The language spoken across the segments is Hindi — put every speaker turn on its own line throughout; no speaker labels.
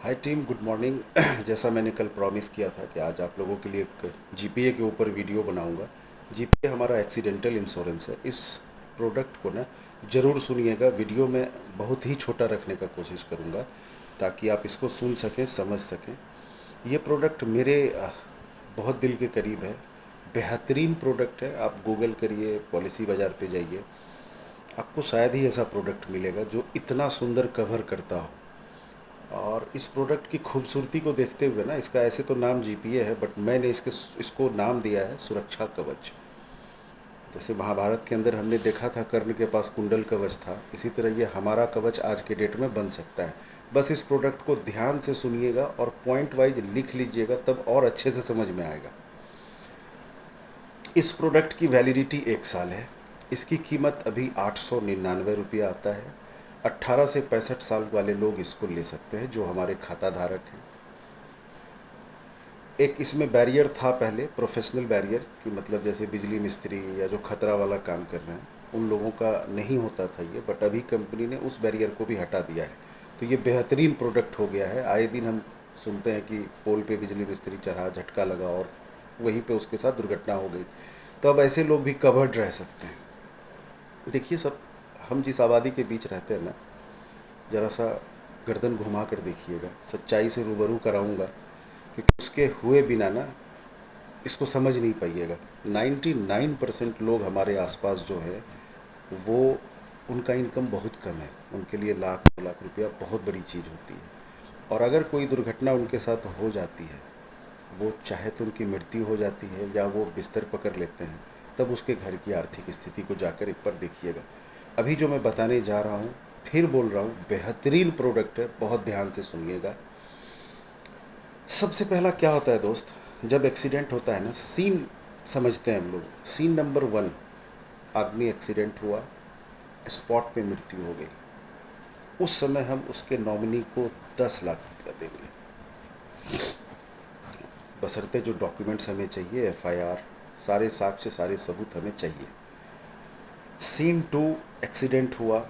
हाय टीम, गुड मॉर्निंग। जैसा मैंने कल प्रॉमिस किया था कि आज आप लोगों के लिए एक जीपीए के ऊपर वीडियो बनाऊंगा। जीपीए हमारा एक्सीडेंटल इंश्योरेंस है। इस प्रोडक्ट को ना ज़रूर सुनिएगा। वीडियो में बहुत ही छोटा रखने का कोशिश करूंगा ताकि आप इसको सुन सकें, समझ सकें। ये प्रोडक्ट मेरे बहुत दिल के करीब है। बेहतरीन प्रोडक्ट है। आप गूगल करिए, पॉलिसी बाज़ार पे जाइए, आपको शायद ही ऐसा प्रोडक्ट मिलेगा जो इतना सुंदर कवर करता हो। और इस प्रोडक्ट की खूबसूरती को देखते हुए ना, इसका ऐसे तो नाम जीपीए है, बट मैंने इसको नाम दिया है सुरक्षा कवच। जैसे महाभारत के अंदर हमने देखा था कर्ण के पास कुंडल कवच था, इसी तरह ये हमारा कवच आज के डेट में बन सकता है। बस इस प्रोडक्ट को ध्यान से सुनिएगा और पॉइंट वाइज लिख लीजिएगा, तब और अच्छे से समझ में आएगा। इस प्रोडक्ट की वैलिडिटी 1 साल है। इसकी कीमत अभी 899 रुपया आता है। 18 से 65 साल वाले लोग इसको ले सकते हैं, जो हमारे खाता धारक हैं। एक इसमें बैरियर था पहले, प्रोफेशनल बैरियर, कि मतलब जैसे बिजली मिस्त्री या जो खतरा वाला काम कर रहे हैं उन लोगों का नहीं होता था ये, बट अभी कंपनी ने उस बैरियर को भी हटा दिया है। तो ये बेहतरीन प्रोडक्ट हो गया है। आए दिन हम सुनते हैं कि पोल पे बिजली मिस्त्री चढ़ा, झटका लगा और वहीं पे उसके साथ दुर्घटना हो गई। तो अब ऐसे लोग भी कवर्ड रह सकते हैं। देखिए सब, हम जिस आबादी के बीच रहते हैं ना, ज़रा सा गर्दन घुमा कर देखिएगा, सच्चाई से रूबरू कराऊंगा, क्योंकि उसके हुए बिना ना इसको समझ नहीं पाइएगा। 99% लोग हमारे आसपास जो है वो, उनका इनकम बहुत कम है। उनके लिए लाख 2 लाख रुपया बहुत बड़ी चीज़ होती है। और अगर कोई दुर्घटना उनके साथ हो जाती है, वो चाहे तो उनकी मृत्यु हो जाती है या वो बिस्तर पकड़ लेते हैं, तब उसके घर की आर्थिक स्थिति को जाकर एक बार देखिएगा। अभी जो मैं बताने जा रहा हूँ, फिर बोल रहा हूँ, बेहतरीन प्रोडक्ट है, बहुत ध्यान से सुनिएगा। सबसे पहला क्या होता है दोस्त, जब एक्सीडेंट होता है ना, सीन समझते हैं हम लोग। सीन नंबर 1, आदमी एक्सीडेंट हुआ, स्पॉट पे मृत्यु हो गई। उस समय हम उसके नॉमिनी को 10 लाख रुपया देंगे, बशर्ते जो डॉक्यूमेंट्स हमें चाहिए, एफआईआर, सारे साक्ष्य, सारे सबूत हमें चाहिए। सीन 2, एक्सीडेंट हुआ,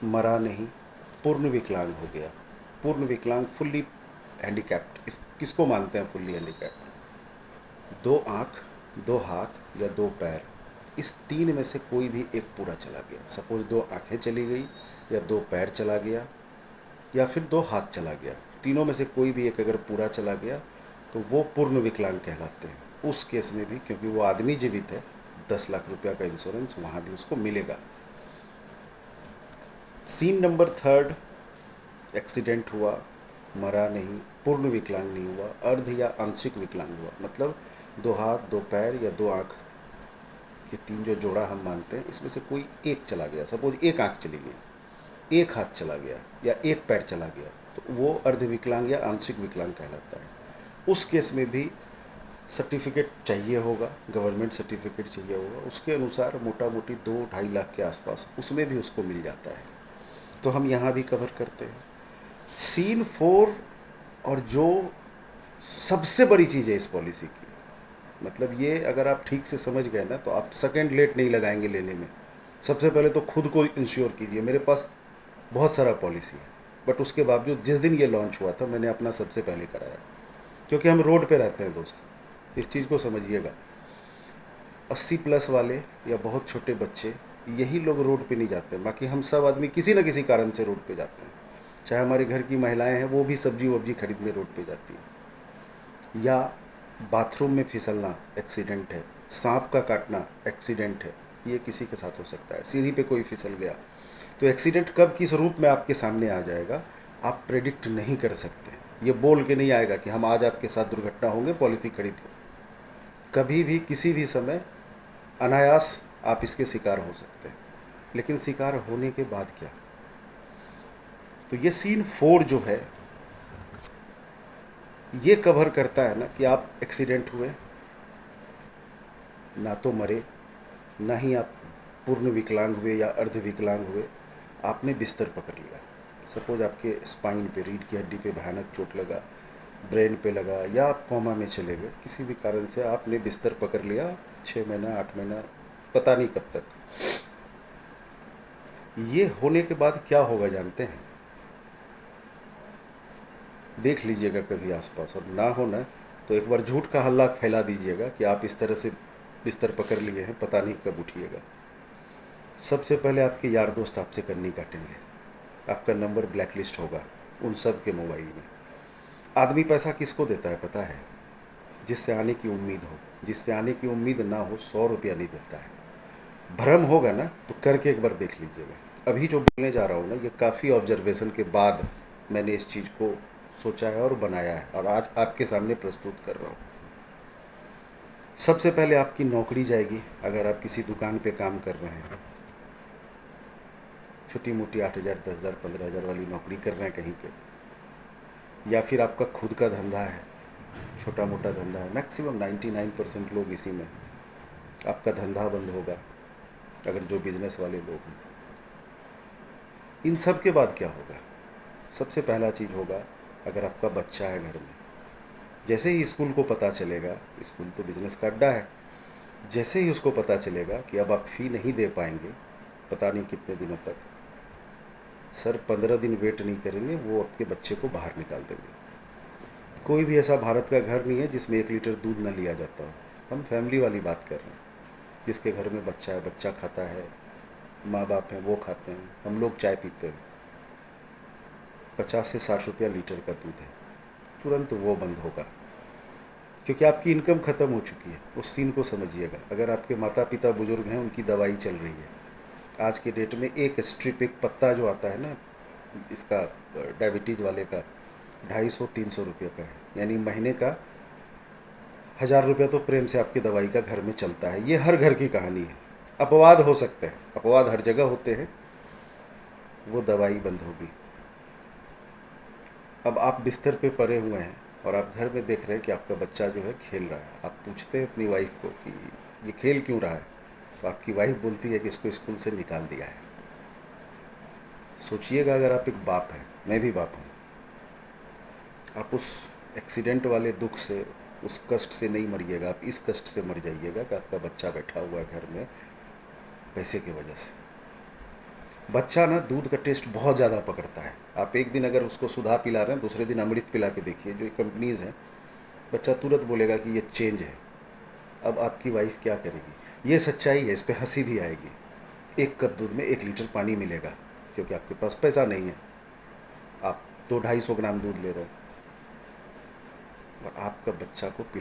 मरा नहीं, पूर्ण विकलांग हो गया। पूर्ण विकलांग, फुल्ली हैंडीकैप्ड। किसको मानते हैं फुल्ली हैंडीकैप्ड? 2 आँख, 2 हाथ या 2 पैर, इस तीन में से कोई भी एक पूरा चला गया। सपोज 2 आँखें चली गई, या 2 पैर चला गया, या फिर 2 हाथ चला गया। तीनों में से कोई भी एक अगर पूरा चला गया तो वो पूर्ण विकलांग कहलाते हैं। उस केस में भी, क्योंकि वो आदमी जीवित है, 10 लाख रुपया का इंश्योरेंस वहाँ भी उसको मिलेगा। सीन नंबर 3, एक्सीडेंट हुआ, मरा नहीं, पूर्ण विकलांग नहीं हुआ, अर्ध या आंशिक विकलांग हुआ, मतलब 2 हाथ, 2 पैर या 2 आँख, ये तीन जो जोड़ा हम मानते हैं, इसमें से कोई एक चला गया। सपोज 1 आँख चली गई, 1 हाथ चला गया या 1 पैर चला गया, तो वो अर्ध विकलांग या आंशिक विकलांग कहलाता है। उस केस में भी सर्टिफिकेट चाहिए होगा, गवर्नमेंट सर्टिफिकेट चाहिए होगा। उसके अनुसार मोटा मोटी 2-2.5 लाख के आसपास उसमें भी उसको मिल जाता है। तो हम यहाँ भी कवर करते हैं। सीन 4, और जो सबसे बड़ी चीज़ है इस पॉलिसी की, मतलब ये अगर आप ठीक से समझ गए ना, तो आप सेकंड लेट नहीं लगाएंगे लेने में। सबसे पहले तो खुद को इंश्योर कीजिए। मेरे पास बहुत सारा पॉलिसी है, बट उसके बावजूद जिस दिन ये लॉन्च हुआ था, मैंने अपना सबसे पहले कराया, क्योंकि हम रोड पे रहते हैं दोस्त। इस चीज़ को समझिएगा। 80+ वाले या बहुत छोटे बच्चे, यही लोग रोड पे नहीं जाते। बाकी हम सब आदमी किसी न किसी कारण से रोड पे जाते हैं। चाहे हमारे घर की महिलाएं हैं, वो भी सब्जी वब्जी खरीदने रोड पे जाती है। या बाथरूम में फिसलना एक्सीडेंट है, सांप का काटना एक्सीडेंट है, ये किसी के साथ हो सकता है। सीढ़ी पे कोई फिसल गया, तो एक्सीडेंट कब किस रूप में आपके सामने आ जाएगा आप प्रेडिक्ट नहीं कर सकते। ये बोल के नहीं आएगा कि हम आज आपके साथ दुर्घटना होंगे, पॉलिसी खरीद। कभी भी किसी भी समय अनायास आप इसके शिकार हो सकते हैं। लेकिन शिकार होने के बाद क्या? तो ये सीन 4 जो है, ये कवर करता है ना कि आप एक्सीडेंट हुए, ना तो मरे, ना ही आप पूर्ण विकलांग हुए या अर्ध विकलांग हुए, आपने बिस्तर पकड़ लिया। सपोज आपके स्पाइन पे, रीढ़ की हड्डी पे भयानक चोट लगा, ब्रेन पे लगा, या आप कोमा में चले गए, किसी भी कारण से आपने बिस्तर पकड़ लिया, 6 महीना 8 महीना, पता नहीं कब तक। ये होने के बाद क्या होगा जानते हैं? देख लीजिएगा कभी आसपास, और ना हो ना तो एक बार झूठ का हल्ला फैला दीजिएगा कि आप इस तरह से बिस्तर पकड़ लिए हैं, पता नहीं कब उठिएगा। सबसे पहले आपके यार दोस्त आपसे कन्नी काटेंगे, आपका नंबर ब्लैकलिस्ट होगा उन सब के मोबाइल में। आदमी पैसा किसको देता है पता है? जिससे आने की उम्मीद हो। जिससे आने की उम्मीद ना हो 100 रुपया नहीं देता है। भ्रम होगा ना तो करके एक बार देख लीजिएगा। अभी जो बोलने जा रहा हूँ ना, ये काफ़ी ऑब्जर्वेशन के बाद मैंने इस चीज़ को सोचा है और बनाया है, और आज आपके सामने प्रस्तुत कर रहा हूँ। सबसे पहले आपकी नौकरी जाएगी। अगर आप किसी दुकान पे काम कर रहे हैं, छोटी मोटी 8,000 10,000 15,000 वाली नौकरी कर रहे हैं कहीं पे, या फिर आपका खुद का धंधा है, छोटा मोटा धंधा है, मैक्सिमम 99% लोग इसी में, आपका धंधा बंद होगा अगर जो बिजनेस वाले लोग हैं। इन सब के बाद क्या होगा? सबसे पहला चीज़ होगा, अगर आपका बच्चा है घर में, जैसे ही स्कूल को पता चलेगा, स्कूल तो बिजनेस का अड्डा है, जैसे ही उसको पता चलेगा कि अब आप फ़ी नहीं दे पाएंगे पता नहीं कितने दिनों तक, सर 15 दिन वेट नहीं करेंगे, वो आपके बच्चे को बाहर निकाल देंगे। कोई भी ऐसा भारत का घर नहीं है जिसमें 1 लीटर दूध न लिया जाता हो। हम फैमिली वाली बात कर रहे हैं, जिसके घर में बच्चा है, बच्चा खाता है, माँ बाप हैं वो खाते हैं, हम लोग चाय पीते हैं। 50 से 60 रुपया लीटर का दूध है, तुरंत वो बंद होगा, क्योंकि आपकी इनकम ख़त्म हो चुकी है। उस सीन को समझिएगा। अगर आपके माता पिता बुजुर्ग हैं, उनकी दवाई चल रही है, आज के डेट में एक स्ट्रिप, एक पत्ता जो आता है ना इसका, डायबिटीज़ वाले का, 250-300 रुपये का है, यानी महीने का 1,000 रुपया तो प्रेम से आपकी दवाई का घर में चलता है। ये हर घर की कहानी है। अपवाद हो सकते हैं, अपवाद हर जगह होते हैं। वो दवाई बंद होगी। अब आप बिस्तर पे पड़े हुए हैं और आप घर में देख रहे हैं कि आपका बच्चा जो है खेल रहा है। आप पूछते हैं अपनी वाइफ को कि ये खेल क्यों रहा है, तो आपकी वाइफ बोलती है कि इसको स्कूल से निकाल दिया है। सोचिएगा, अगर आप एक बाप हैं, मैं भी बाप हूँ, आप उस एक्सीडेंट वाले दुख से, उस कष्ट से नहीं मरिएगा, आप इस कष्ट से मर जाइएगा कि आपका बच्चा बैठा हुआ है घर में पैसे की वजह से। बच्चा ना दूध का टेस्ट बहुत ज़्यादा पकड़ता है। आप एक दिन अगर उसको सुधा पिला रहे हैं, दूसरे दिन अमृत पिला के देखिए, जो कंपनीज़ हैं, बच्चा तुरंत बोलेगा कि ये चेंज है। अब आपकी वाइफ क्या करेगी? ये सच्चाई है, इस पर हंसी भी आएगी। 1 कप दूध में 1 लीटर पानी मिलेगा, क्योंकि आपके पास पैसा नहीं है। आप 200-250 ग्राम दूध ले रहे हैं और आपका बच्चा को